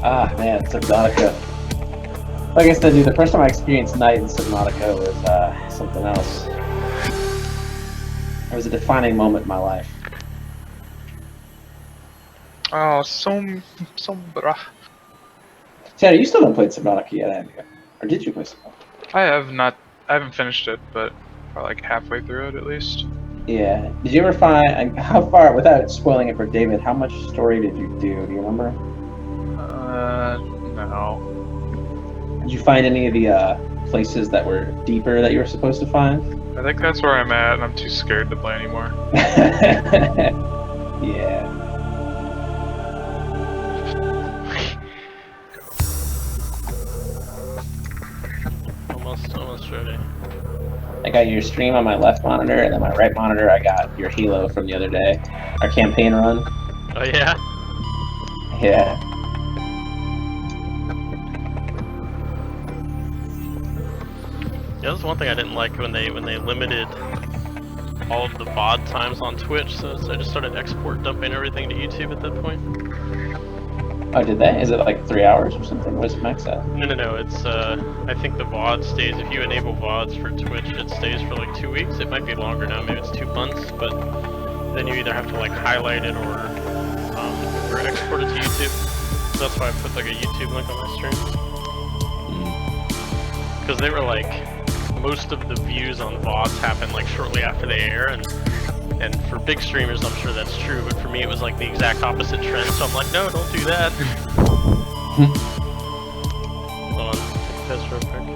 Ah, man, Subnautica. Like I said, dude, the first time I experienced night in Subnautica was something else. It was a defining moment in my life. Oh, Sombra. Tanner, you still haven't played Subnautica yet, have you? Or did you play Subnautica? I have not. I haven't finished it, but probably like halfway through it at least. Yeah. Did you ever find how far, without spoiling it for David, how much story did you do? Do you remember? No. Did you find any of the places that were deeper that you were supposed to find? I think that's where I'm at, and I'm too scared to play anymore. Yeah. Almost ready. I got your stream on my left monitor, and then my right monitor, I got your Halo from the other day. Our campaign run. Oh yeah? Yeah. Yeah, that's one thing I didn't like when they limited all of the VOD times on Twitch, so I just started export dumping everything to YouTube at that point. Oh, did they? Is it like 3 hours or something? What's max at? No, it's I think the VOD stays, if you enable VODs for Twitch, it stays for like 2 weeks. It might be longer now, maybe it's 2 months, but then you either have to like highlight it or export it to YouTube. So that's why I put like a YouTube link on my stream. Because they were like, most of the views on VODs happen like shortly after they air, and for big streamers I'm sure that's true, but for me it was like the exact opposite trend, so I'm like, no, don't do that. Hold on, take this real quick.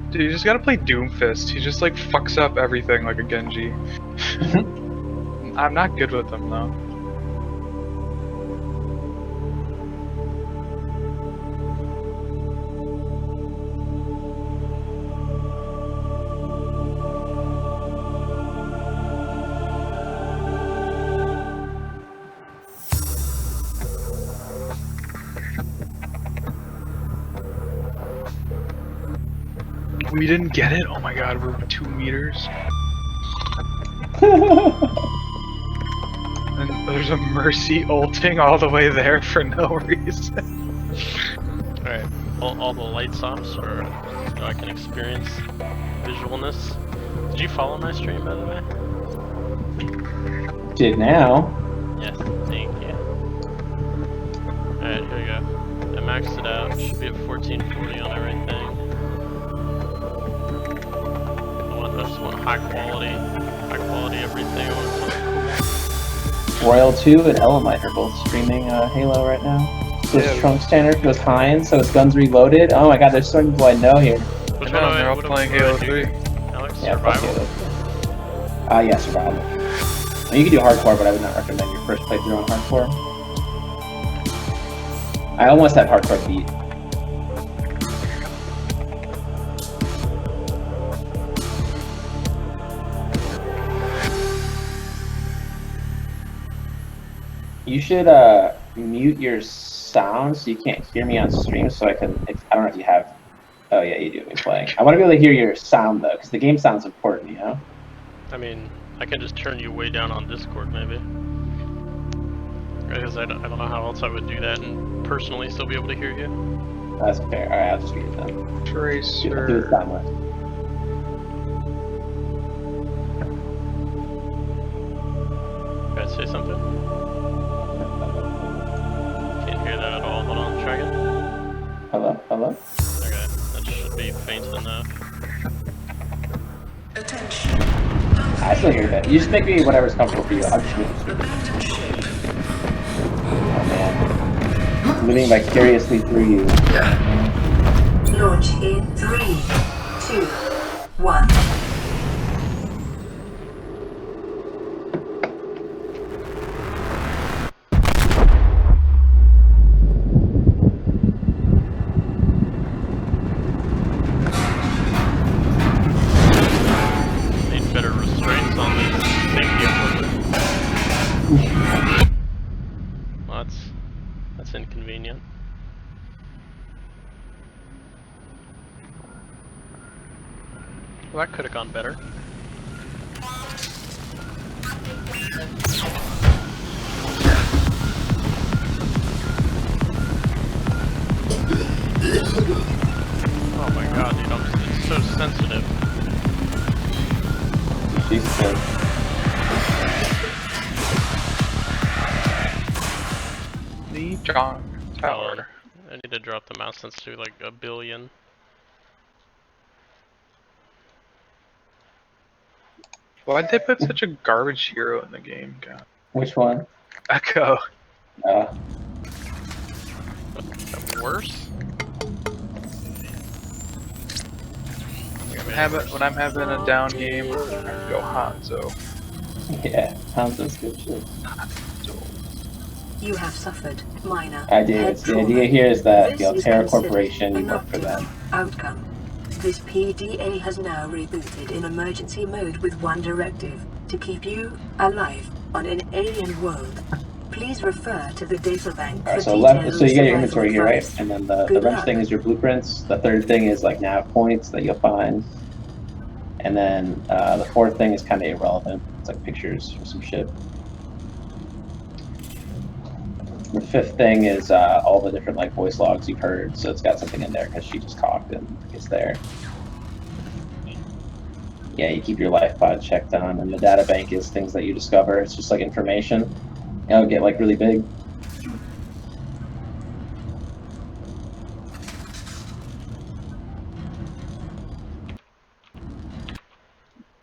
Dude, you just gotta play Doomfist. He just like fucks up everything like a Genji. I'm not good with him though. We didn't get it? Oh my god, we're 2 meters. And there's a Mercy ulting all the way there for no reason. Alright, all the lights off so I can experience visualness. Did you follow my stream, by the way? Did now. Yes, thank you. Alright, here we go. I maxed it out, should be at 1440 on everything. I just want high quality everything. I want something cool. Royal 2 and Elamite are both streaming Halo right now. So his trunk standard goes high, and so his gun's reloaded. Oh my god, there's so many people I know here. Which I know, one they're all playing Halo 3. Alex, Yeah, survival? Yeah, survival. I mean, you can do hardcore, but I would not recommend your first playthrough on hardcore. I almost had hardcore beat. You should mute your sound so you can't hear me on stream, so I can. I don't know if you have. Oh yeah, you do. When playing. I want to be able to hear your sound though, because the game sound's important, you know. I mean, I can just turn you way down on Discord, maybe. Because I don't know how else I would do that and personally still be able to hear you. That's fair. All right, I'll just mute it then. Tracer. Do it sound less. Guys, say something. Can't hear that at all. Hold on, try again. Hello, hello. Okay, that should be faint enough. Attention. I still hear that. You just make me whatever's comfortable for you. I'll just mute it. Abandoned ship. Oh man, living vicariously through you. Launch in 3, 2, 1. convenient. Well, that could have gone better. Oh my god, dude, it's so sensitive. She's good. The John Tower. I need to drop the mouse sensitivity to like 1 billion. Why'd they put such a garbage hero in the game, God? Which one? Echo. Worse? When I'm having a down game, I go Hanzo. Yeah, Hanzo's good shit. You have suffered minor. I do. head The trauma. idea here is that This the is Altera considered Corporation, you an work for them. outcome. This PDA has now rebooted in emergency mode with one directive: to keep you alive on an alien world. Please refer to the data bank for Alright, so details. so you get your survival inventory here, right? advice. And then the Good wrench luck. thing is your blueprints. The third thing is like nav points that you'll find. And then the fourth thing is kind of irrelevant. It's like pictures or some shit. The fifth thing is all the different like voice logs you've heard. So it's got something in there because she just talked and it's there. Yeah, you keep your life pod checked on, and the data bank is things that you discover. It's just like information. It'll get like really big.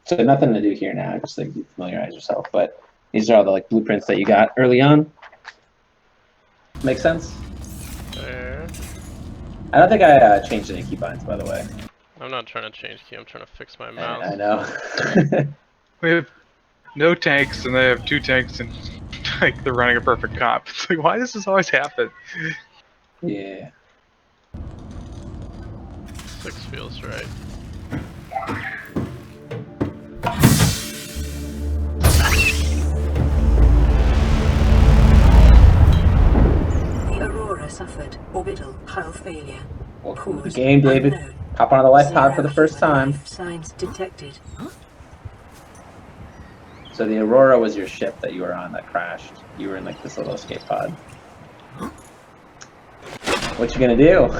So nothing to do here now, just like familiarize yourself. But these are all the like blueprints that you got early on. Make sense? There. I don't think I changed any keybinds, by the way. I'm not trying to change key, I'm trying to fix my mouse. I know. We have no tanks, and they have 2 tanks, and like they're running a perfect comp. It's like, why does this always happen? Yeah. 6 feels right. The Aurora suffered orbital hull failure. Welcome to the Cause game, David. unknown. Hop on the life pod for the 0 first human time. life signs detected. So the Aurora was your ship that you were on that crashed. You were in like this little escape pod. What you gonna do?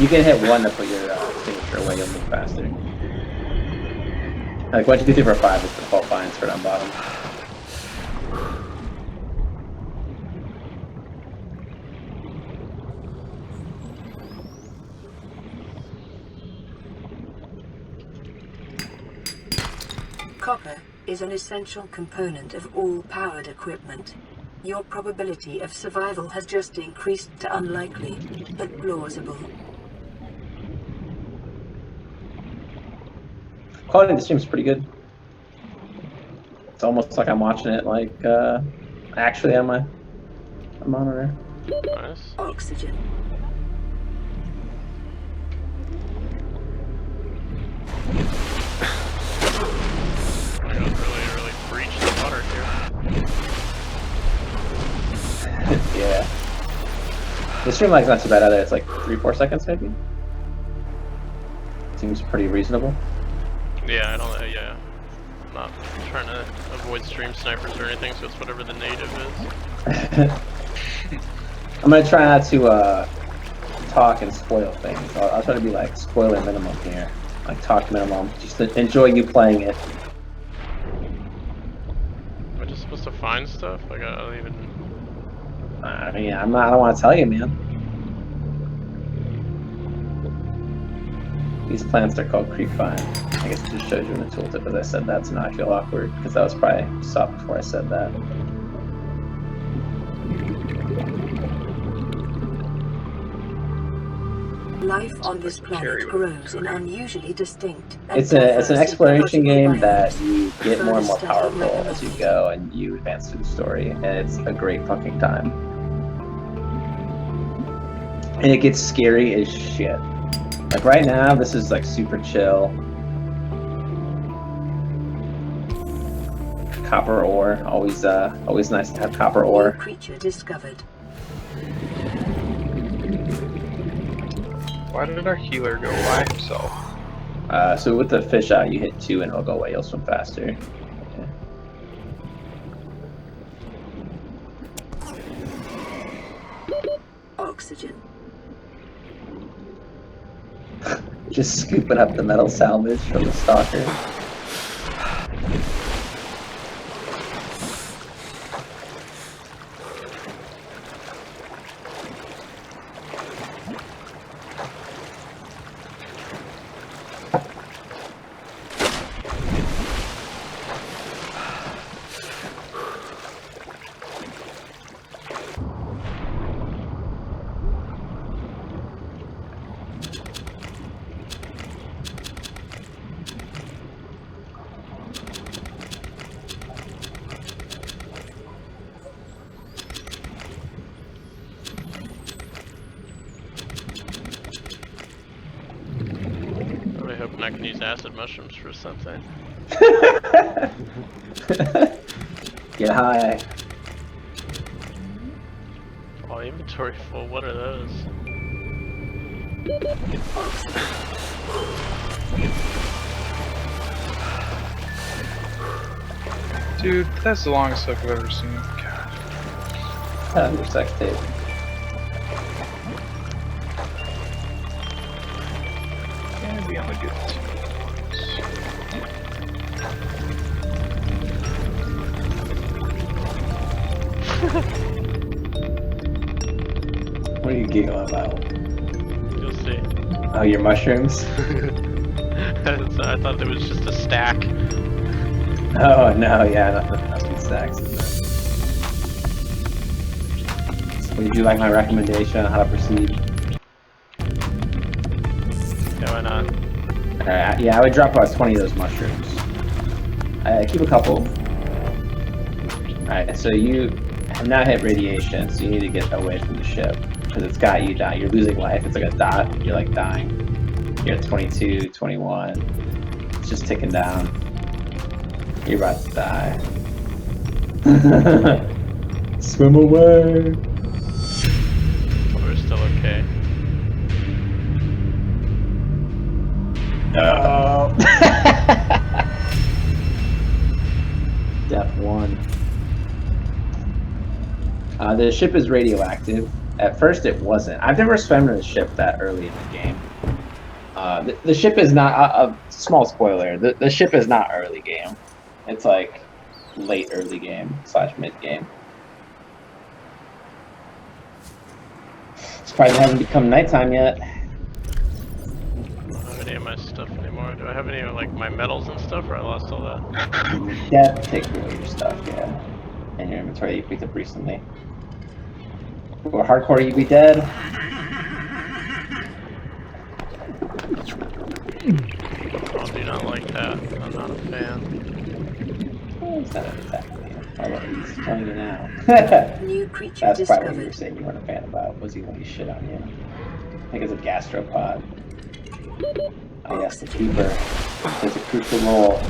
You can hit 1 to put your extinguisher away, you'll move faster. Like 1, 2, 3, 4, 5 is the default binds for on bottom. Copper is an essential component of all powered equipment. Your probability of survival has just increased to unlikely, but plausible. Quality of the stream's pretty good. It's almost like I'm watching it like actually on my monitor. Nice. Oxygen. I got really breached the water here. Yeah. The stream lag's not too bad either. It's like 3-4 seconds maybe. Seems pretty reasonable. Yeah, I don't. Yeah, I'm not trying to avoid stream snipers or anything, so it's whatever the native is. I'm gonna try not to talk and spoil things. I'll try to be like spoiler minimum here, like talk minimum. Just to enjoy you playing it. Am I just supposed to find stuff? Like I don't even. I mean, I don't want to tell you, man. These plants are called creep vine. I guess it just shows you in the tooltip as I said that, so now I feel awkward because that was probably stopped before I said that. Life on this planet grows in unusually distinct. and It's an diverse exploration game ecological that biomes. you get more and more Further powerful study as you go and you advance through the story, and it's a great fucking time. And it gets scary as shit. Like right now, this is like super chill. Copper ore, always nice to have copper New ore. creature discovered. Why did our healer go by himself? So with the fish out, you hit 2 and it'll go away. You'll swim faster. Oxygen. Just scooping up the metal salvage from the stalker. I can use acid mushrooms for something. Get high. Oh, inventory full. What are those? Dude, that's the longest suck I've ever seen. God. Your sex tape. Gonna be on the good team. What are you giggling about? You'll see. Oh, your mushrooms? I thought there was just a stack. Oh, no, yeah, nothing stacks. Would you like my recommendation on how to proceed? Yeah, why not? Alright, yeah, I would drop about 20 of those mushrooms. Keep a couple. Alright, so you have now hit radiation, so you need to get away from the ship. Because it's got you down. You're losing life. It's like a dot. You're like dying. You're at 22, 21. It's just ticking down. You're about to die. Swim away! We're still okay. No. Death 1. The ship is radioactive. At first it wasn't. I've never swum in a ship that early in the game. The ship is not, a small spoiler, the ship is not early game. It's like late early game / mid game. It's probably hasn't become nighttime yet. I don't have any of my stuff anymore. Do I have any of like my medals and stuff, or I lost all that? Death takes away your stuff, yeah. And your inventory that you picked up recently. Or hardcore, you'd be dead. I do not like that. I'm not a fan. It's not exactly. Although he's telling you now. New creature That's probably what you were discovered. saying you weren't a fan about. Was he when he shit on you? I think it's a gastropod. Oh yes, the keeper. Plays a crucial role.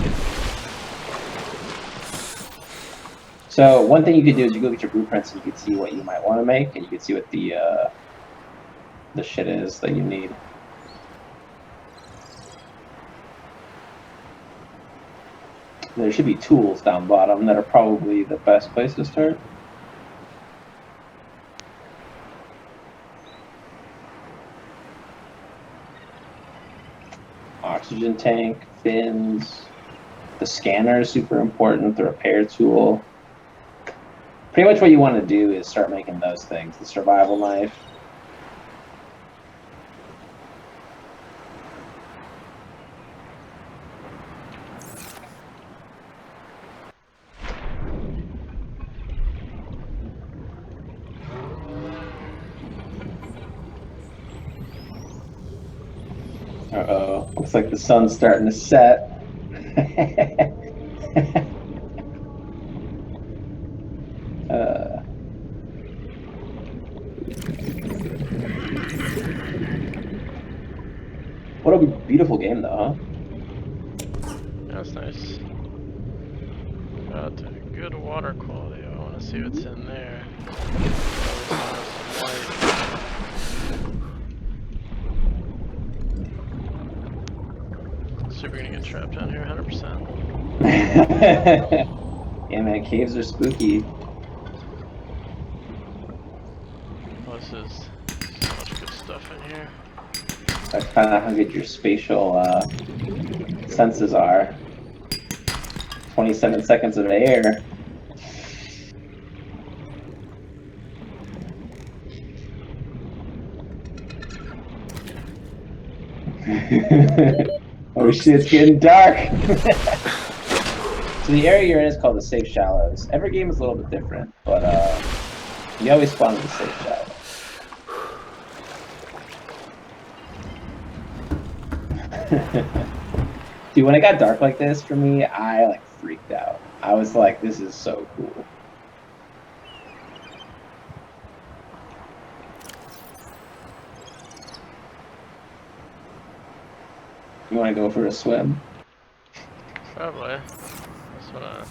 So one thing you could do is you go get your blueprints and you could see what you might want to make, and you could see what the shit is that you need. There should be tools down bottom that are probably the best place to start. Oxygen tank, fins. The scanner is super important, the repair tool. Pretty much what you want to do is start making those things. The survival knife. Uh-oh, looks like the sun's starting to set. What a beautiful game, though, huh? That's nice. Got good water quality. I want to see what's in there. we're gonna get trapped down here 100%. Yeah, man, caves are spooky. Oh, this is so much good stuff in here. I find out how good your spatial senses are. 27 seconds of air. Oh shit, it's getting dark! So the area you're in is called the Safe Shallows. Every game is a little bit different, but you always spawn in the Safe Shallows. Dude, when it got dark like this for me, I like freaked out. I was like, this is so cool. You want to go for a swim? Probably. That's what I...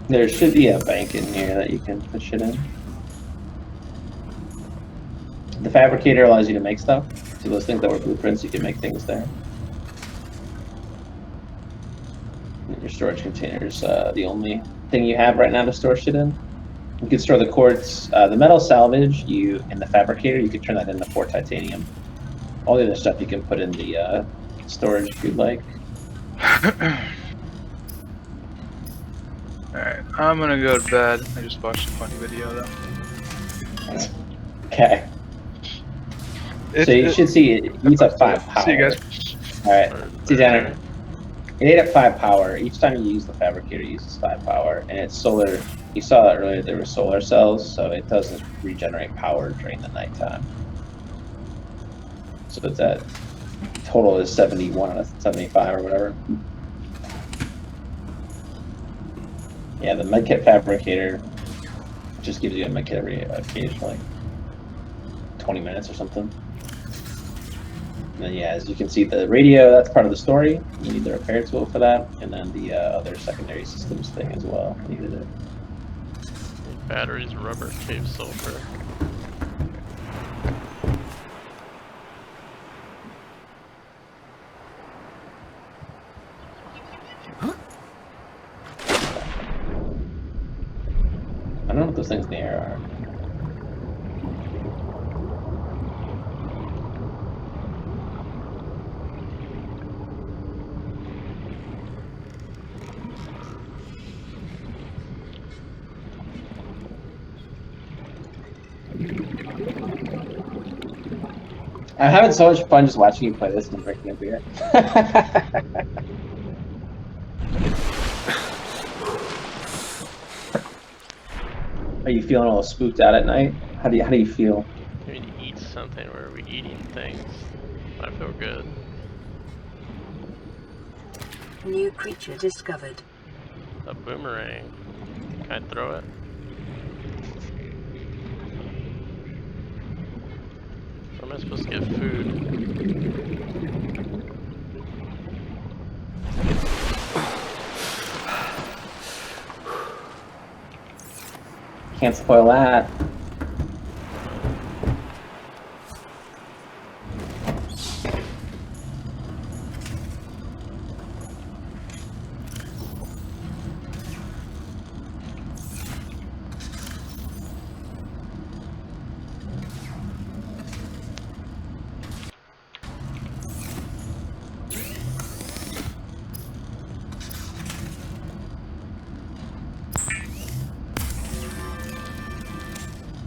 There should be a bank in here that you can put shit in. The fabricator allows you to make stuff. So those things that were blueprints, you can make things there. And your storage container is the only thing you have right now to store shit in. You can store the quartz, the metal salvage. In the fabricator, you can turn that into 4 titanium. All the other stuff you can put in the storage if you'd like. Alright, I'm gonna go to bed. I just watched a funny video though. Okay. So you should see it eats up 5 power. See you guys. Alright, see Tanner. It ate up 5 power. Each time you use the fabricator, it uses 5 power. And it's solar. You saw that earlier, there were solar cells, so it doesn't regenerate power during the nighttime. So it's at total is 71 out of 75 or whatever. Yeah, the medkit fabricator just gives you a medkit every occasionally, 20 minutes or something. And then yeah, as you can see, the radio, that's part of the story. You need the repair tool for that, and then the other secondary systems thing as well. Needed it. Batteries, rubber, cave sulfur. I don't know what those things in the air are. I'm having so much fun just watching you play this and drinking a beer. Are you feeling a little spooked out at night? How do you feel? We need to eat something. Where are we eating things? I feel good. New creature discovered. A boomerang. Can I throw it? Where am I supposed to get food? Can't spoil that.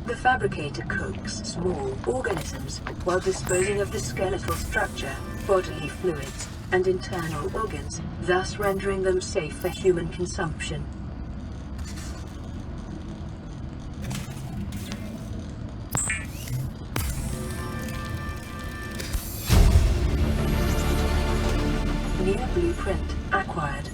The fabricator cooks small organisms while disposing of the skeletal structure, bodily fluids, and internal organs, thus rendering them safe for human consumption. New blueprint acquired.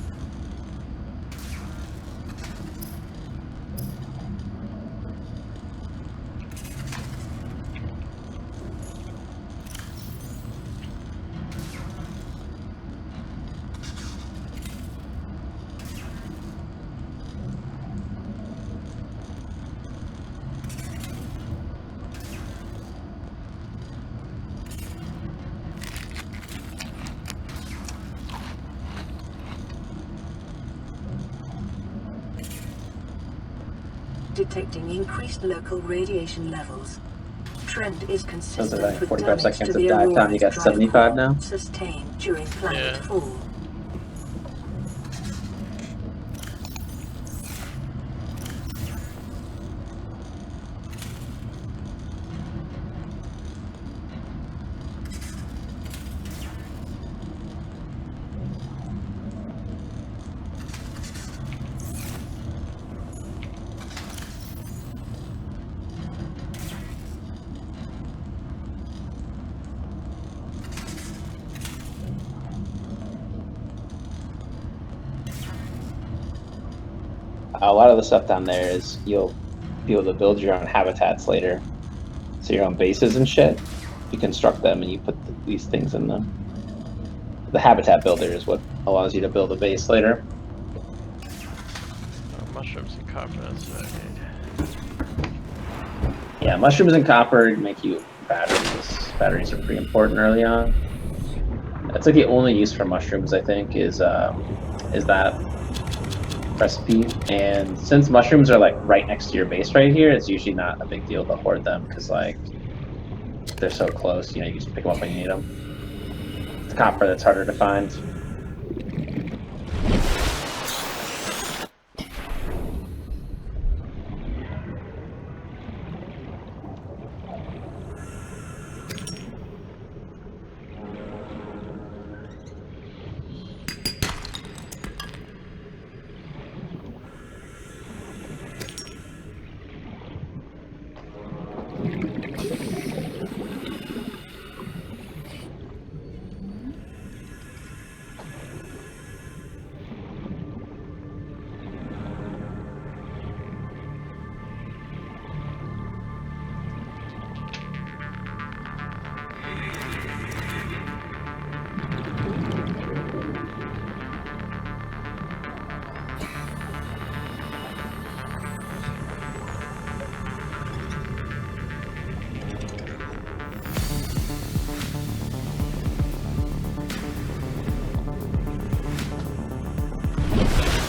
detecting increased local radiation levels. Trend is Those are consistent like with 45 damage to seconds the of dive time. You got Aurora's drive 75 core now. sustained during planet Yeah. fall. A lot of the stuff down there is you'll be able to build your own habitats later. So your own bases and shit. You construct them and you put these things in them. The habitat builder is what allows you to build a base later. Mushrooms and copper, that's what I need. Yeah, mushrooms and copper make you batteries. Batteries are pretty important early on. That's like the only use for mushrooms, I think, is that recipe. And since mushrooms are like right next to your base right here, it's usually not a big deal to hoard them because like they're so close. You know, you just pick them up when you need them. It's copper that's harder to find.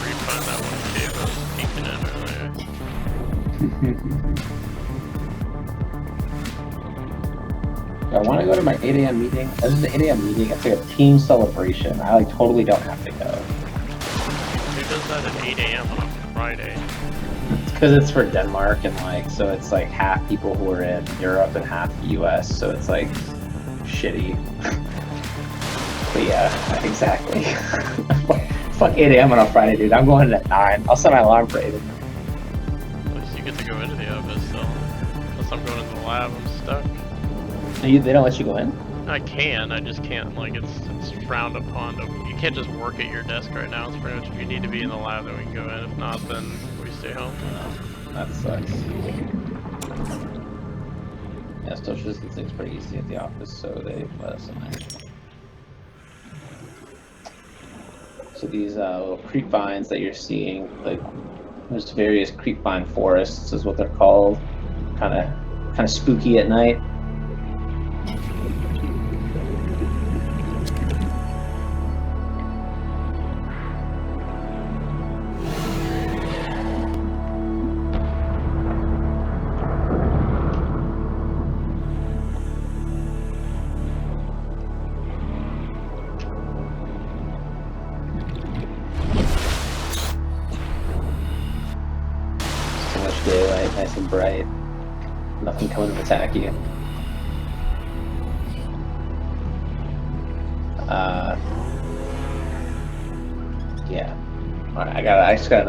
Refund that one cave I was peeking at earlier. I want to go to my 8 a.m. meeting. This is the 8 a.m. meeting. It's like a team celebration. I like totally don't have to go. Who does that at 8 a.m. on a Friday? It's because it's for Denmark and like so it's like half people who are in Europe and half the U.S. So it's like shitty. But yeah, exactly. Fuck 8 a.m. on a Friday, dude. I'm going at 9. I'll set my alarm for 8 a.m. At least you get to go into the office still. Unless I'm going into the lab, I'm stuck. They don't let you go in? I can, I just can't, like, it's frowned upon. You can't just work at your desk right now. It's pretty much if you need to be in the lab, then we can go in. If not, then we stay home. That sucks. Yeah, social distancing is pretty easy at the office, so they let us in there. So these little creep vines that you're seeing, like there's various creep vine forests is what they're called. Kind of spooky at night. Daylight, nice and bright. Nothing coming to attack you. Yeah. Alright, I just gotta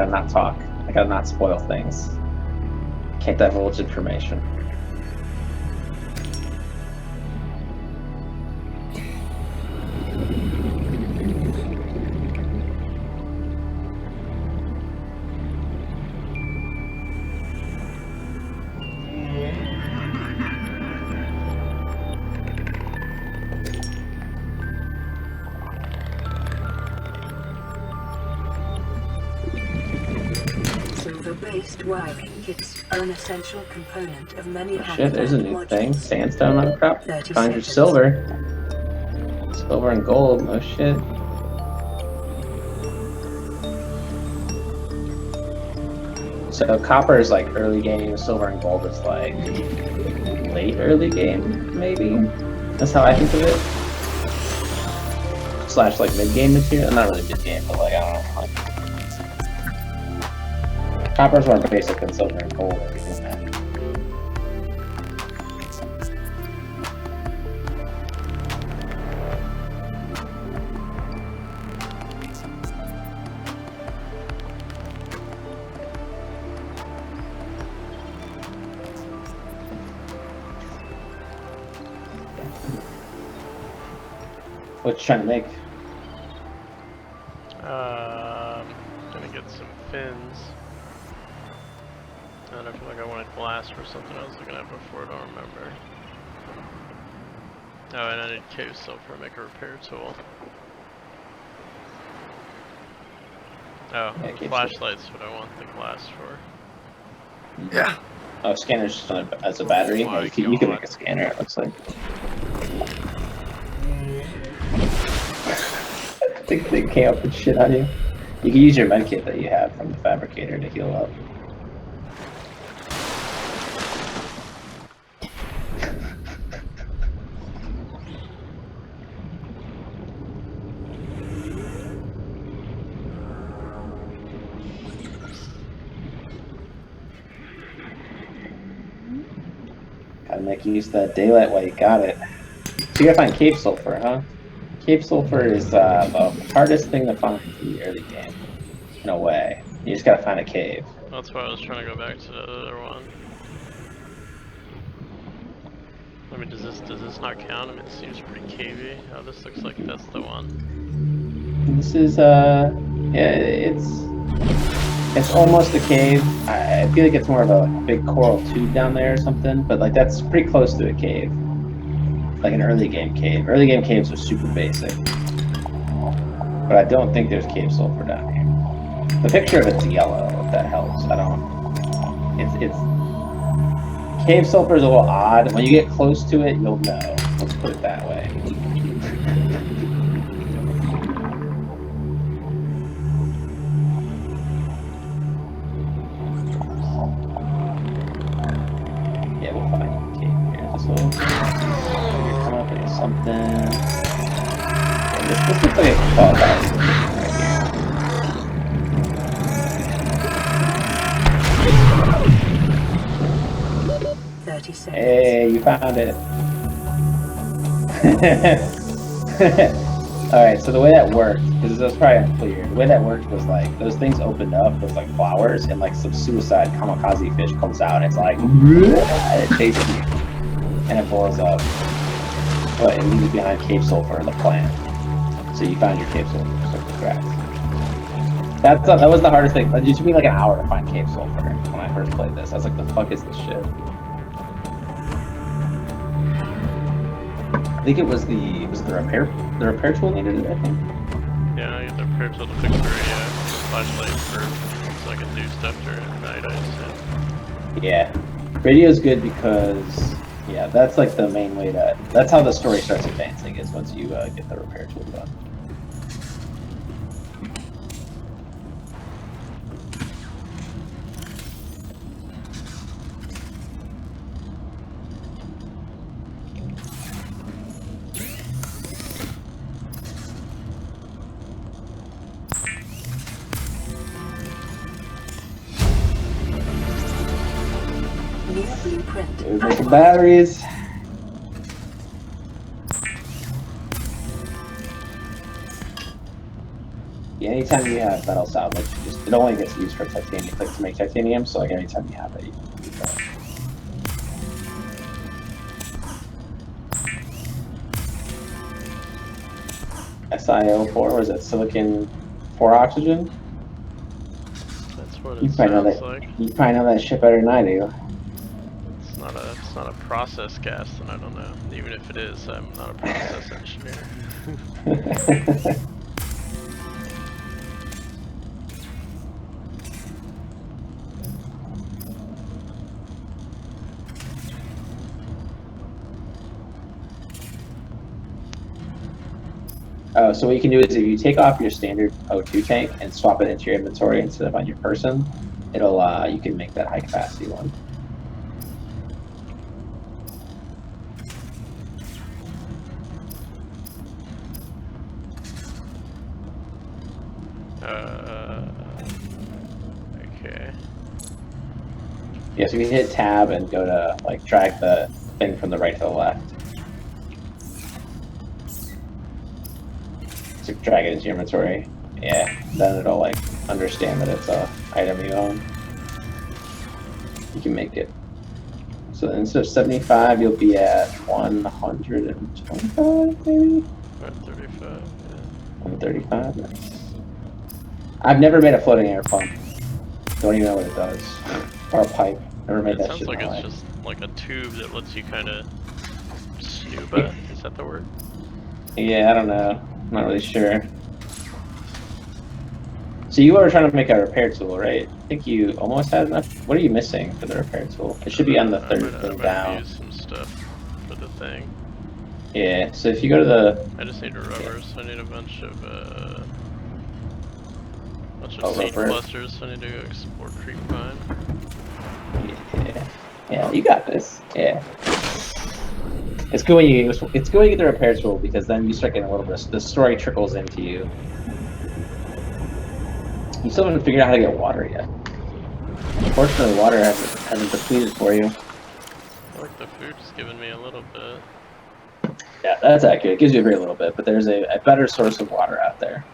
not talk. I gotta not spoil things. Can't divulge information. Silver-based wiring is an essential component of many Shit, there's a new modules. thing. Sandstone on crop. 30 Find your seconds. silver. Silver and gold, no shit. So copper is like early game, silver and gold is like late early game, maybe. That's how I think of it. Slash like mid game material, not really mid game, but like I don't know. Like, copper's more basic than silver and gold. Everything that. What you trying to make? Gonna get some fins. And I feel like I wanted glass for something I was looking at before, I don't remember. Oh, and I need cave sulfur to make a repair tool. Oh, Yeah, the flashlight's what I want the glass for. Yeah. Oh, scanner's just as a battery. Oh, Yeah, you can make a scanner, it looks like. They can't put shit on you. You can use your medkit that you have from the fabricator to heal up. Gotta make use of that daylight while you got it. So you gotta find cave sulfur, huh? Cave sulfur is the hardest thing to find in the early game, in a way. You just gotta find a cave. That's why I was trying to go back to the other one. I mean, does this not count? I mean, it seems pretty cavey. Oh, this looks like that's the one. This is yeah, it's almost a cave. I feel like it's more of a big coral tube down there or something, but like that's pretty close to a cave. Like an early game cave. Early game caves are super basic. But I don't think there's cave sulfur down here. The picture of it's yellow, if that helps. I don't... It's... Cave sulfur is a little odd. When you get close to it, you'll know. Let's put it that way. Yeah, we'll find a cave here. This will... Come up with something... This looks like a clubhouse right here. 30 seconds. Hey, you found it. Alright, so the way that worked, because this was probably unclear, the way that worked was like, those things opened up, those like flowers, and like some suicide kamikaze fish comes out, and it's like, and it chases you, and it blows up. But it leaves behind cave sulfur in the plant. So you found your cave sulfur, so congrats. That was the hardest thing. It took me like an hour to find cave sulfur when I first played this. I was like, the fuck is this shit? I think it was the repair tool needed it, I think. Yeah, I get the repair tool to fix the radio. Flashlight for so I can do stuff during the night, I assume. Yeah. Radio's good because yeah, that's like the main way that's how the story starts advancing, is once you get the repair tool done. Blueprint. We're making batteries. Yeah, anytime you have metal salvage, it only gets used for titanium, like to make titanium. So like anytime you have it, you can use that. SiO4, was it silicon for oxygen? That's what You it probably know sounds that. like. You probably know that shit better than I do. It's not a process gas, and I don't know. Even if it is, I'm not a process engineer. Oh, so what you can do is if you take off your standard O2 tank and swap it into your inventory instead of on your person, it'll you can make that high capacity one. Okay. Yeah, so you can hit tab and go to like drag the thing from the right to the left. So drag it into your inventory. Yeah, then it'll like understand that it's a item you own. You can make it. So instead of 75, you'll be at 125, maybe? 135, yeah. 135, nice. I've never made a floating air pump. Don't even know what it does. Or a pipe. Never made It that sounds shit like in my it's life. just like a tube that lets you kind of scuba. Is that the word? Yeah, I don't know. I'm not really sure. So you were trying to make a repair tool, right? I think you almost had enough. What are you missing for the repair tool? It should be on the third I thing might down. have used some stuff for the thing. Yeah, so if you go to the... I just need rubbers. I need a bunch of seed rubber. clusters. So I need to go explore creep pine. Yeah, you got this. Yeah. It's good when you get the repair tool because then you start getting a little bit of the story trickles into you. You still haven't figured out how to get water yet. Unfortunately, water hasn't depleted for you. I like the food's giving me a little bit. Yeah, that's accurate. It gives you a very little bit, but there's a better source of water out there.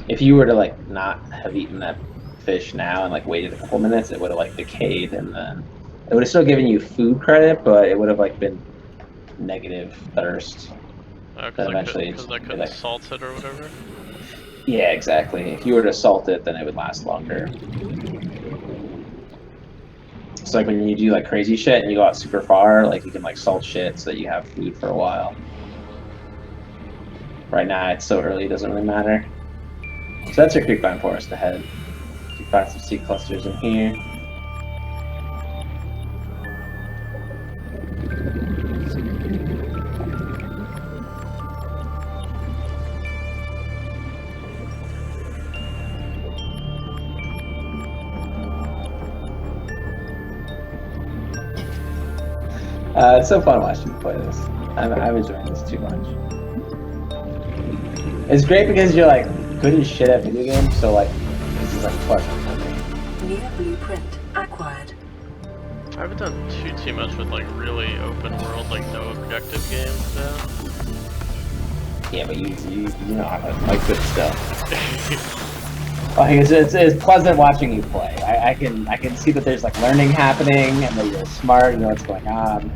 If you were to like not have eaten that fish now and like waited a couple minutes, it would have like decayed, and then it would have still given you food credit, but it would have like been negative thirst. Because I couldn't salt it or whatever? Yeah, exactly. If you were to salt it, then it would last longer. It's like when you do like crazy shit and you go out super far, like you can like salt shit so that you have food for a while. Right now it's so early, it doesn't really matter. So that's your creepvine forest ahead. You find some seed clusters in here. It's so fun watching you play this. I'm enjoying this too much. It's great because you're like good as shit at video games, so like this is like pleasant for me. New blueprint acquired. I haven't done too much with like really open world, like no objective games though. Yeah, but you know how to like good stuff. Like it's pleasant watching you play. I can see that there's like learning happening and that you're smart, you know what's going on.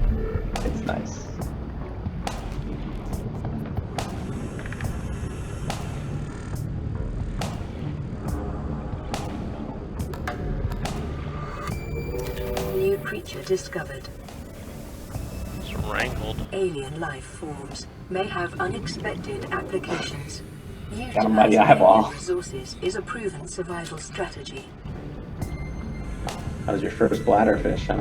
It's nice. New creature discovered. It's wrangled. Alien life forms may have unexpected applications. Got a mighty Utilizing eyeball. alien resources is a proven survival strategy. That was your first bladderfish, huh?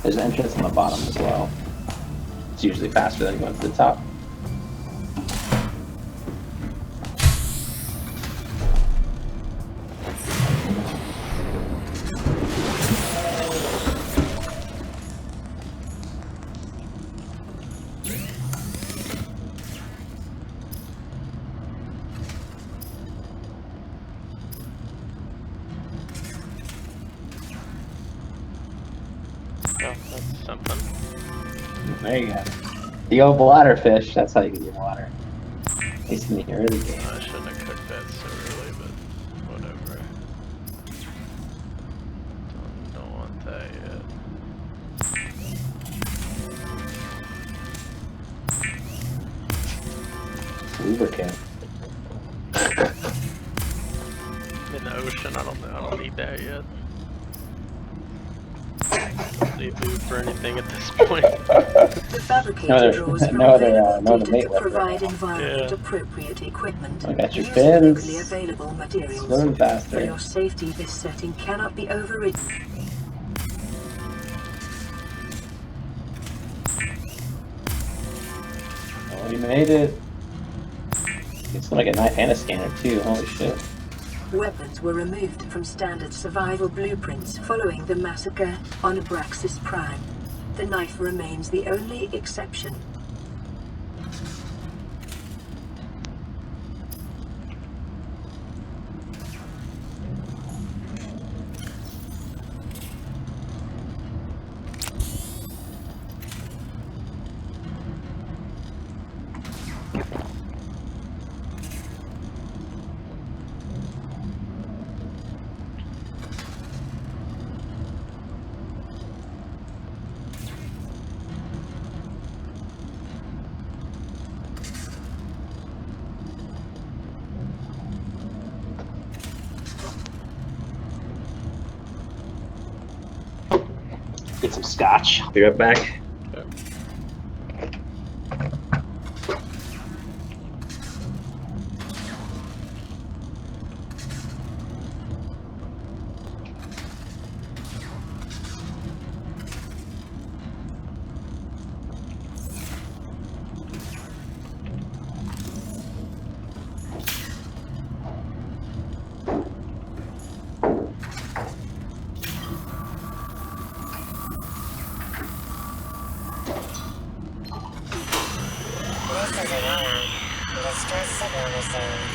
There's an entrance on the bottom as well. It's usually faster than going to the top. Oh, that's something. There you go. The old bladderfish, that's how you get your water. At least in the early game. I shouldn't have cooked that so early, but whatever. Don't want that yet. Lubricant. In the ocean, I don't need that yet. Need lube for anything at this point. The fabricator draws from available data to provide environment appropriate equipment. I got your Use fins. locally available materials. Swimming For faster. your safety, this setting cannot be overridden. We made it. It's like a knife and a scanner too. Holy shit. Weapons were removed from standard survival blueprints following the massacre on Abraxas Prime. The knife remains the only exception. Get some scotch. Be right back. Distress signal received.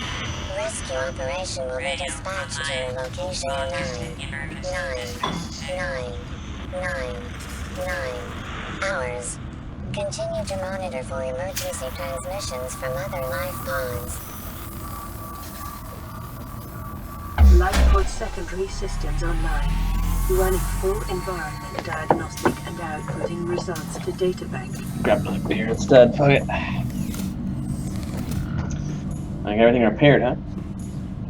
Rescue operation will be dispatched to your location in 9 hours. Continue to monitor for emergency transmissions from other life pods. Life pod secondary systems online. Running full environment diagnostic and outputting results to databank. Grab another beer instead. Fuck it. I got everything repaired, huh?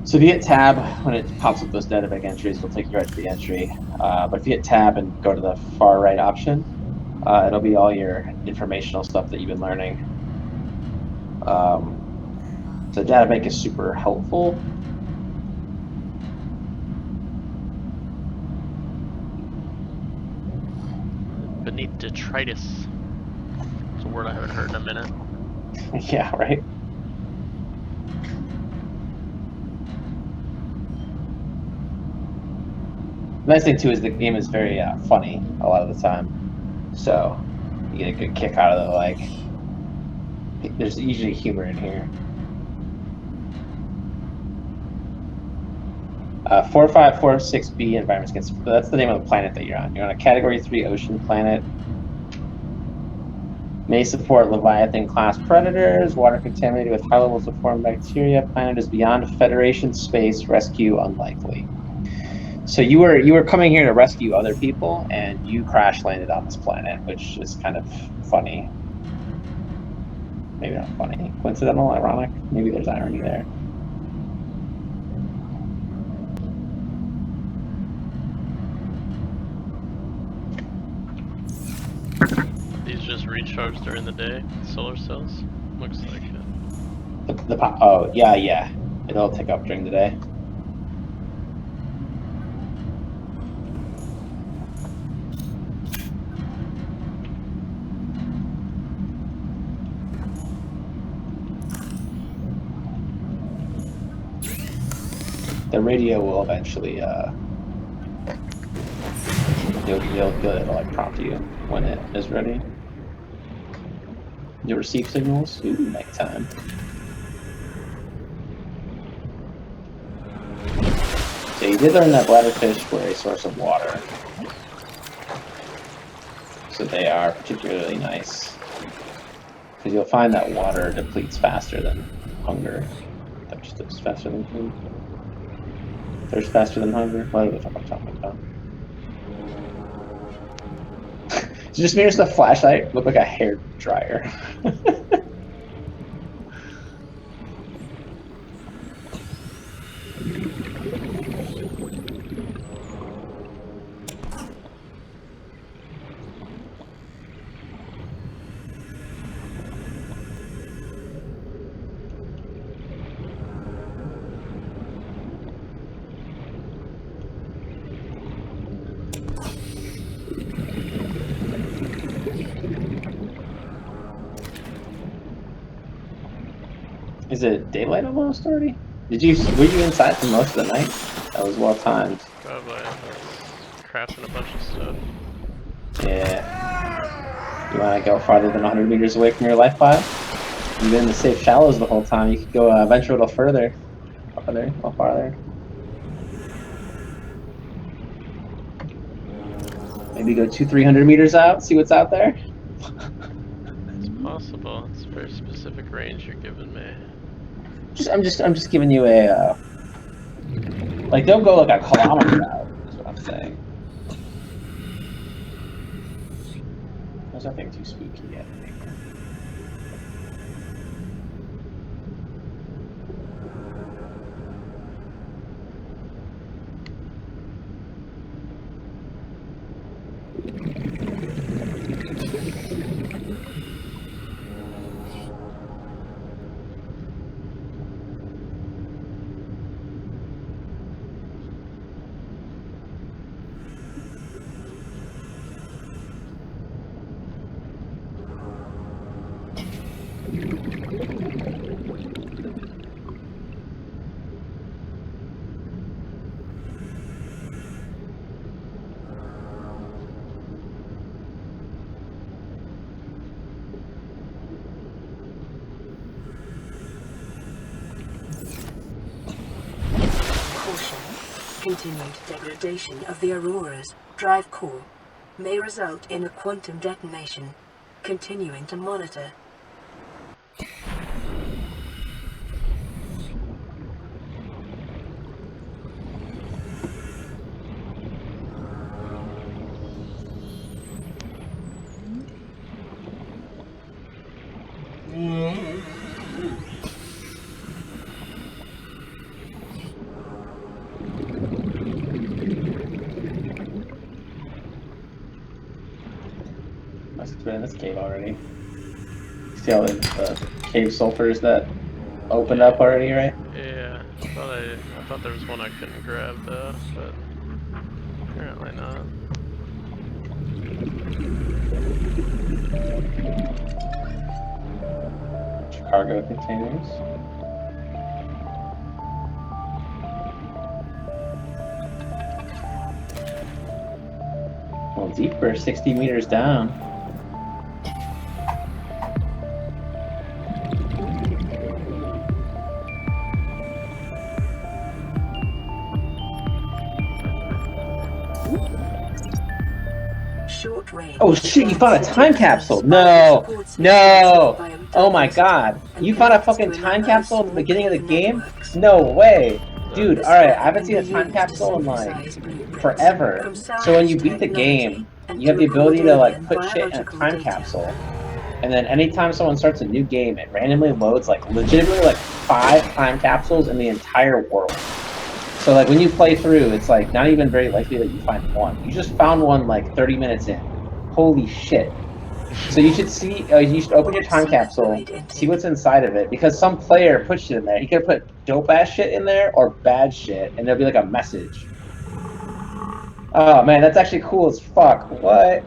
So if you hit tab, when it pops up those databank entries, it'll take you right to the entry. But if you hit tab and go to the far right option, it'll be all your informational stuff that you've been learning. So databank is super helpful. Beneath detritus. It's a word I haven't heard in a minute. Yeah, right? The nice thing too is the game is very funny a lot of the time, so you get a good kick out of it. Like, there's usually humor in here. 4546B environments. That's the name of the planet that you're on. You're on a Category 3 ocean planet. May support Leviathan class predators. Water contaminated with high levels of foreign bacteria. Planet is beyond Federation space. Rescue unlikely. So you were coming here to rescue other people, and you crash landed on this planet, which is kind of funny. Maybe not funny. Coincidental, ironic. Maybe there's irony there. These just recharge during the day, solar cells? Looks like it. Oh, yeah. It'll take up during the day. The radio will eventually, it'll like prompt you when it is ready. You'll receive signals. Ooh, nighttime. So you did learn that bladderfish were a source of water. So they are particularly nice. Because you'll find that water depletes faster than hunger. That's faster than food. Thirst faster than hunger? What are we talking about? So just mirrors the flashlight look like a hair dryer. Is it daylight almost already? Were you inside for most of the night? That was well timed. Probably. I was crafting a bunch of stuff. Yeah. You want to go farther than 100 meters away from your life pile? You've been in the safe shallows the whole time. You could go venture a little further. Farther, a little farther. Maybe go 200-300 meters out, see what's out there. It's possible. It's a very specific range you're giving me. I'm just giving you a like, don't go like a kilometer out, is what I'm saying. There's nothing too spooky yet. Continued degradation of the Aurora's drive core may result in a quantum detonation. Continuing to monitor. Must have been in this cave already. See all the cave sulfurs that opened up already, right? Yeah, I thought there was one I couldn't grab though, but apparently not. Cargo containers. Well, deeper, 60 meters down. Oh shit, you found a time capsule! No! No! Oh my god. You found a fucking time capsule at the beginning of the game? No way! Dude, alright, I haven't seen a time capsule in like forever. So when you beat the game, you have the ability to like put shit in a time capsule. And then anytime someone starts a new game, it randomly loads like legitimately like 5 time capsules in the entire world. So like when you play through, it's like not even very likely that you find one. You just found one like 30 minutes in. Holy shit. So you should see, you should open your time capsule, see what's inside of it, because some player put shit in there. He could put dope ass shit in there or bad shit, and there'll be like a message. Oh man, that's actually cool as fuck. What?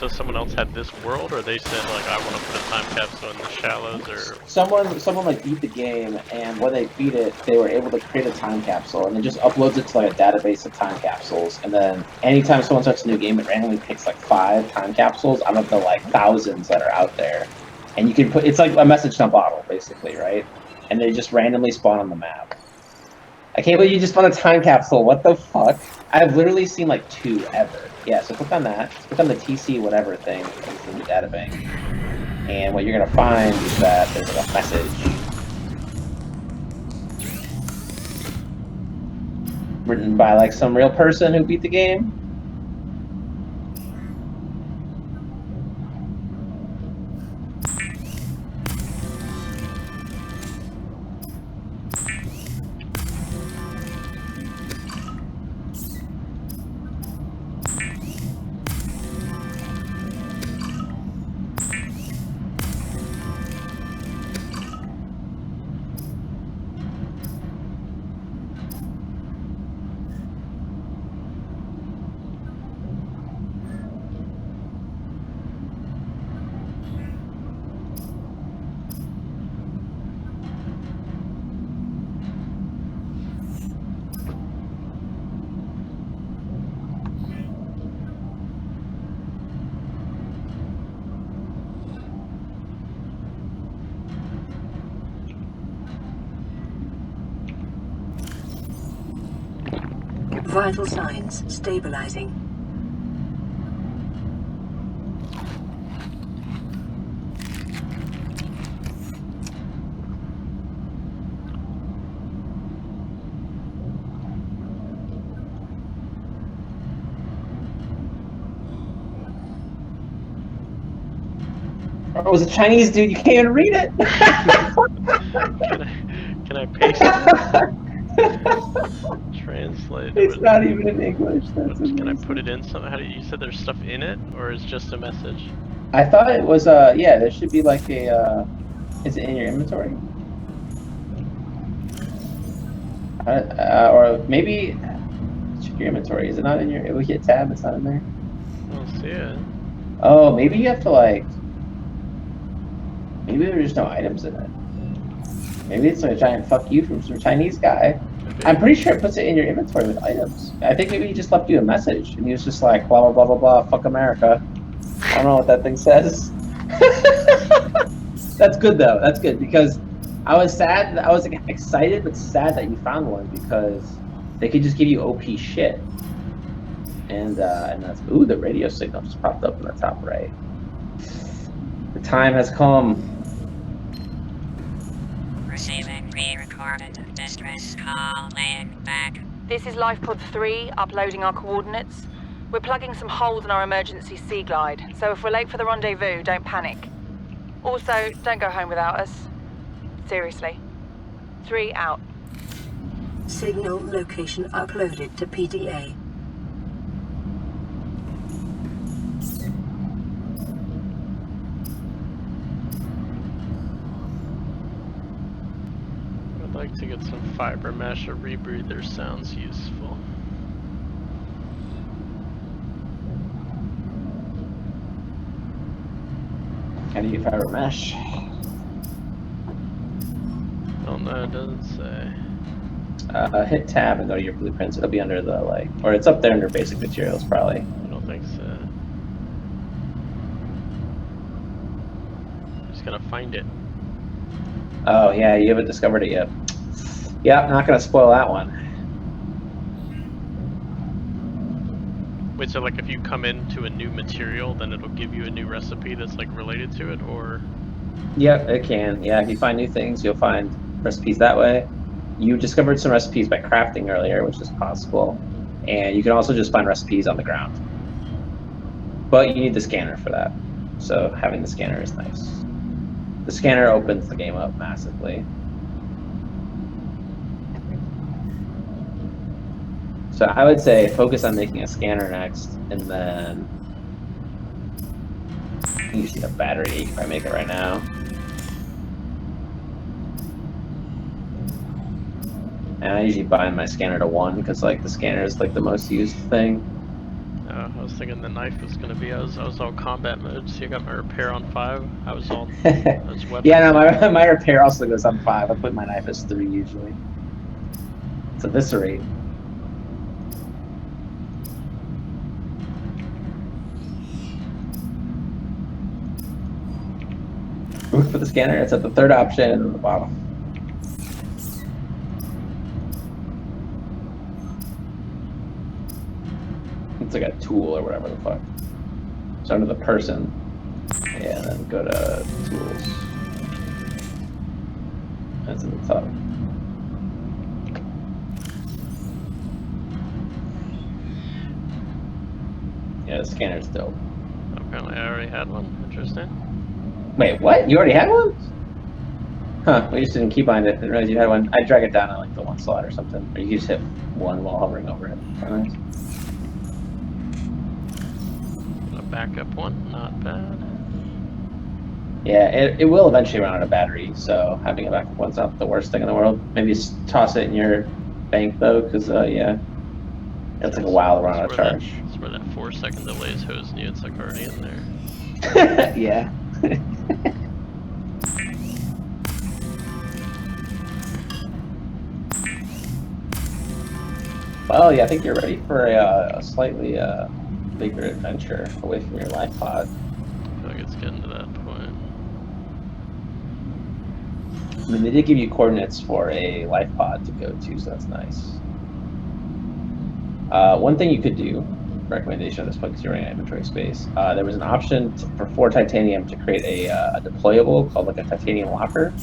So someone else had this world, or they said like I want to put a time capsule in the shallows, or someone like beat the game, and when they beat it, they were able to create a time capsule, and it just uploads it to like a database of time capsules. And then anytime someone starts a new game, it randomly picks like 5 time capsules out of the like thousands that are out there, and you can put it's like a message in a bottle basically, right? And they just randomly spawn on the map. I can't believe you just found a time capsule. What the fuck? I've literally seen like 2 ever. Yeah, so click on that. Click on the TC whatever thing in the data bank. And what you're going to find is that there's like a message written by like some real person who beat the game. Vital signs stabilizing. Oh, it was a Chinese dude. You can't even read it. Can I paste it? Translate. It's not even in English. That's Can I put amazing. it in somehow? You said there's stuff in it, or is just a message? I thought it was yeah. There should be like a is it in your inventory? Or maybe check your inventory. Is it not in your? If we hit tab, it's not in there. I don't see it. Oh, maybe you have to like. Maybe there's just no items in it. Maybe it's like a giant fuck you from some Chinese guy. I'm pretty sure it puts it in your inventory with items. I think maybe he just left you a message and he was just like blah blah blah blah blah fuck America. I don't know what that thing says. That's good though. That's good because I was sad. I was excited but sad that you found one because they could just give you OP shit. And that's ooh, the radio signal just popped up in the top right. The time has come. Receiving pre-recorded distress call, laying back. This is Lifepod 3, uploading our coordinates. We're plugging some holes in our emergency sea glide, so if we're late for the rendezvous, don't panic. Also, don't go home without us. Seriously. 3 out. Signal location uploaded to PDA. I'd like to get some fiber mesh or rebreather sounds useful. How do you fiber mesh? Oh no, it doesn't say. Hit tab and go to your blueprints. It'll be under the like, or it's up there under basic materials probably. I don't think so. I'm just gonna find it. Oh yeah, you haven't discovered it yet. Yeah, not gonna spoil that one. Wait, so like if you come into a new material, then it'll give you a new recipe that's like related to it, or? Yeah, it can. Yeah, if you find new things, you'll find recipes that way. You discovered some recipes by crafting earlier, which is possible. And you can also just find recipes on the ground. But you need the scanner for that. So having the scanner is nice. The scanner opens the game up massively. So I would say focus on making a scanner next, and then you see the battery if I make it right now. And I usually bind my scanner to 1 because like the scanner is like the most used thing. I was thinking the knife was gonna be. I was all combat mode. See, I got my repair on 5. I was all. I was weapons. Yeah, no, my repair also goes on 5. I put my knife as 3 usually. It's eviscerate. Look for the scanner. It's at the 3rd option at the bottom. It's like a tool or whatever the fuck. So under the person. Yeah, and then go to tools. That's at the top. Yeah, the scanner's dope. Apparently, I already had one. Interesting. Wait, what? You already had one? Huh, we just didn't keybind it. Didn't realize you had one. I drag it down on like the 1 slot or something. Or you just hit 1 while hovering over it. Kinda nice. A backup one, not bad. Yeah, it will eventually run out of battery, so having a backup one's not the worst thing in the world. Maybe toss it in your bank though, because yeah, it'll take a while to run out of charge. That's where that 4-second delay is hosing you. It's like already in there. Yeah. Well, yeah, I think you're ready for a slightly bigger adventure away from your life pod. I feel like it's getting to that point. I mean, they did give you coordinates for a life pod to go to, so that's nice. One thing you could do, recommendation at this point because you're running out of inventory space, there was an option for 4 titanium to create a deployable called like a titanium locker.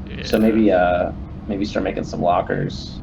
Yeah. So maybe start making some lockers.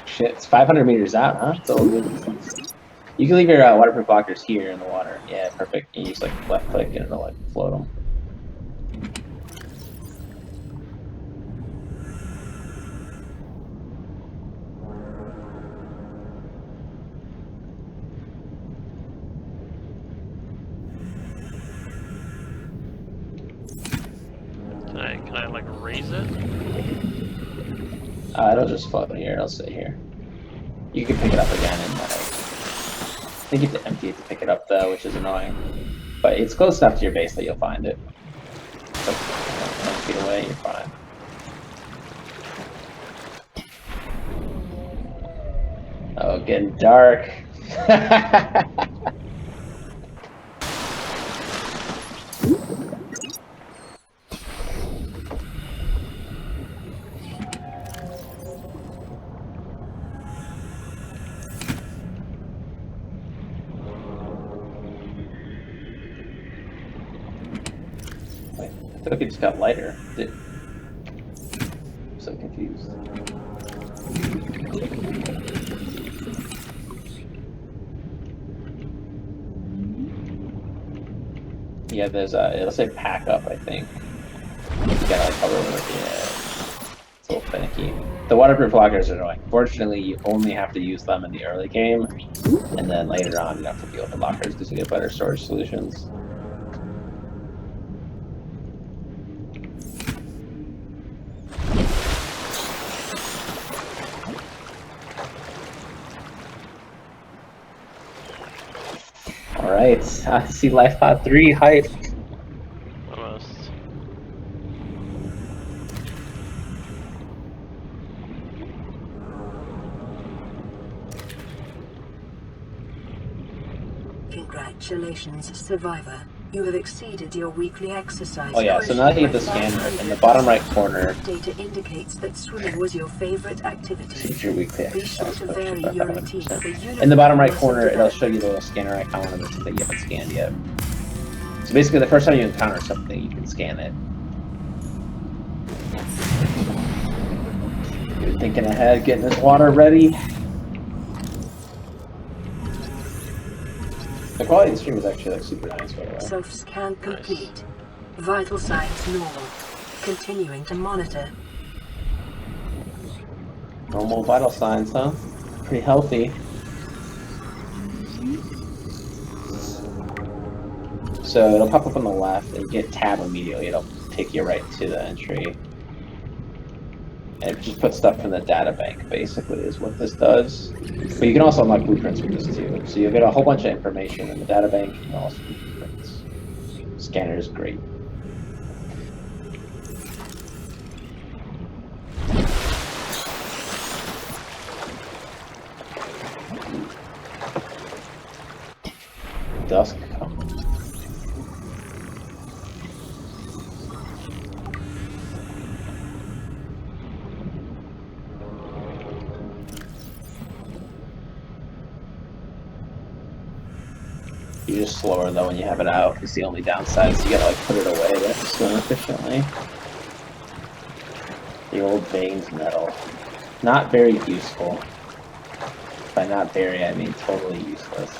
Shit, it's 500 meters out, huh? It's a little good. You can leave your waterproof lockers here in the water. Yeah, perfect. You just like left click and it'll like float them. Can I like raise it? It'll just float here. It'll sit here. You can pick it up again and like. I think you have to empty it to pick it up though, which is annoying. But it's close enough to your base that you'll find it. It's like 10 feet away, you're fine. Oh, getting dark. Wait, I feel like it just got lighter. I'm so confused. Yeah, there's it'll say pack up, I think. You gotta like cover it with it's a little finicky. The waterproof lockers are annoying. Fortunately, you only have to use them in the early game, and then later on you have to deal with the lockers because you get better storage solutions. Alright, see Life Pod 3 hype. Almost. Congratulations, survivor. You have exceeded your weekly exercise. Oh yeah, so now that you get the scanner, in the bottom right corner, data indicates that swimming was your favorite activity. see your weekly Be sure exercise. to vary your routine for In the bottom right corner, it'll show you the little scanner icon of it that you haven't scanned yet. So basically, the first time you encounter something, you can scan it. You're thinking ahead, getting this water ready. The quality of the stream is actually like super nice, by the way. Self-scan complete. Vital signs normal. Continuing to monitor. Normal vital signs, huh? Pretty healthy. So it'll pop up on the left, and you get tab immediately. It'll take you right to the entry. And it just puts stuff in the data bank, basically, is what this does. But you can also unlock blueprints with this too. So you'll get a whole bunch of information in the data bank and also blueprints. Scanner is great. Dusk comes. just slower though when you have it out. It's the only downside, so you gotta like put it away to swim efficiently. The old veined metal. Not very useful. By not very, I mean totally useless.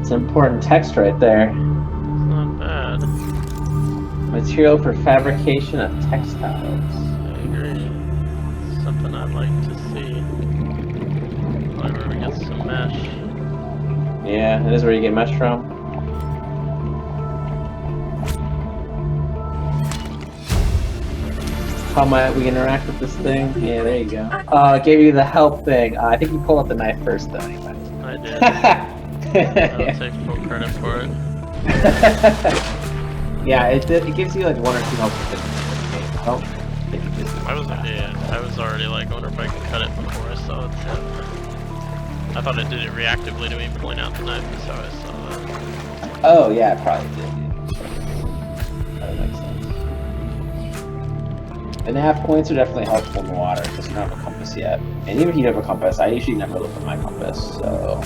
It's an important text right there. It's not bad. Material for fabrication of textiles. I agree. It's something I'd like to see. Probably where we get some mesh. Yeah, it is where you get mesh from. How might we interact with this thing? Yeah, there you go. It gave you the help thing. I think you pulled up the knife first, though, anyway. I did. I'll take full credit for it. Yeah, it gives you like 1 or 2 help with it. I don't think it gives you I was already like, I wonder if I can cut it before I saw it tip. I thought it did it reactively to me pulling out the knife, so I saw that. Oh, yeah, it probably did. Yeah. That makes sense. And half points are definitely helpful in the water because you don't have a compass yet. And even if you have a compass, I usually never look at my compass, so.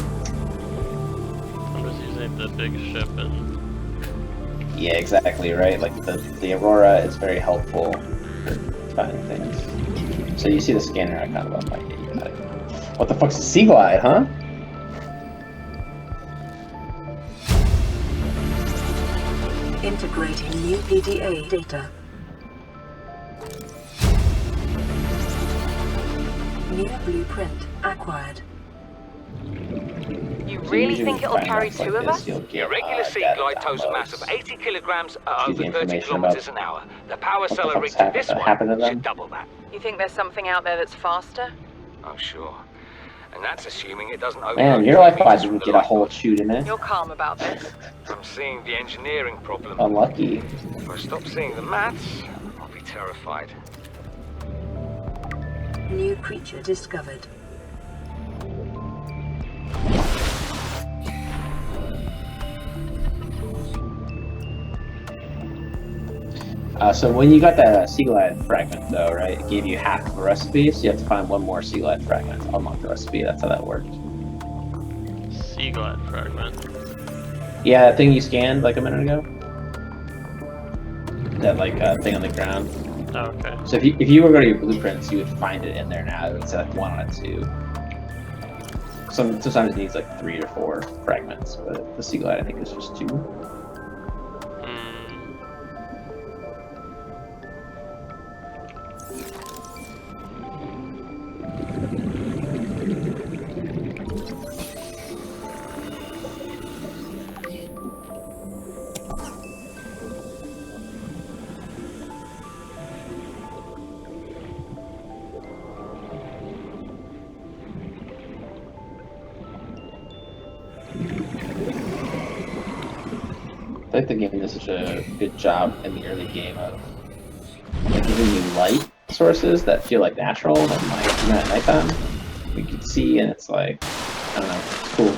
I'm just using the big ship and. Yeah, exactly, right? Like the Aurora is very helpful for finding things. So you see the scanner icon above my head. You got it. What the fuck's a sea glide, huh? Integrating new PDA data. New blueprint acquired. You really think it'll carry 2 of us? The irregular sea glide tows a mass of 80 kilograms at over 30 kilometers an hour. The power cell rig to this one should double that. You think there's something out there that's faster? Oh, sure. And that's assuming it doesn't overload. Man, your life pod didn't get a whole shoot in it. You're calm about this. I'm seeing the engineering problem. Unlucky. If I stop seeing the maths, I'll be terrified. New creature discovered. So when you got that sea glide fragment, though, right, it gave you half of a recipe, so you have to find 1 more sea glide fragment to unlock the recipe. That's how that works. Sea glide fragment. Yeah, that thing you scanned like a minute ago. That like thing on the ground. Oh, okay. So if you were going to your blueprints, you would find it in there now. It would say like 1 out of 2. Sometimes it needs like 3 or 4 fragments, but the sea glide I think is just 2. I think the game did such a good job in the early game of like, giving you light sources that feel like natural, and like even at nighttime, you can see, and it's like, I don't know, it's cool.